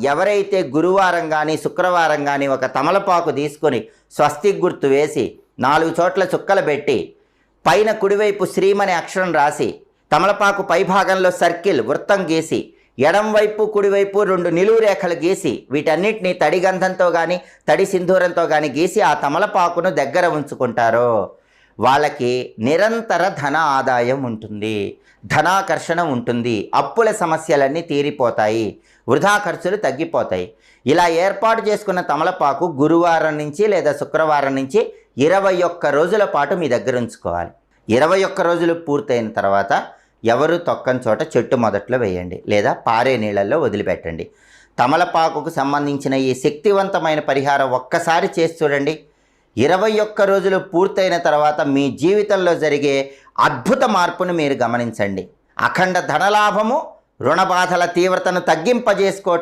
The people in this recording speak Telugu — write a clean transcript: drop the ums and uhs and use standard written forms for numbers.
ఎవరైతే గురువారం కానీ శుక్రవారం కానీ ఒక తమలపాకు తీసుకొని స్వస్తిక్ గుర్తు వేసి 4 చోట్ల చుక్కలు పెట్టి పైన కుడివైపు శ్రీమని అక్షరం రాసి తమలపాకు పైభాగంలో సర్కిల్ వృత్తం గీసి ఎడంవైపు కుడివైపు 2 నిలువు రేఖలు గీసి వీటన్నిటిని తడి గంధంతో కానీ తడి సింధూరంతో కానీ గీసి ఆ తమలపాకును దగ్గర ఉంచుకుంటారో వాళ్ళకి నిరంతర ధన ఆదాయం ఉంటుంది, ధనాకర్షణ ఉంటుంది, అప్పుల సమస్యలన్నీ తీరిపోతాయి, వృధా ఖర్చులు తగ్గిపోతాయి. ఇలా ఏర్పాటు చేసుకున్న తమలపాకు గురువారం నుంచి లేదా శుక్రవారం నుంచి 21 రోజుల పాటు మీ దగ్గర ఉంచుకోవాలి. 21 రోజులు పూర్తయిన తర్వాత ఎవరు తొక్కని చోట చెట్టు మొదట్లో వేయండి లేదా పారే నీళ్ళల్లో వదిలిపెట్టండి. తమలపాకుకు సంబంధించిన ఈ శక్తివంతమైన పరిహారం ఒక్కసారి చేసి చూడండి. 21 రోజులు పూర్తయిన తర్వాత మీ జీవితంలో జరిగే అద్భుత మార్పును మీరు గమనించండి. అఖండ ధనలాభము, రుణ బాధల తీవ్రతను తగ్గింపజేసుకోవటం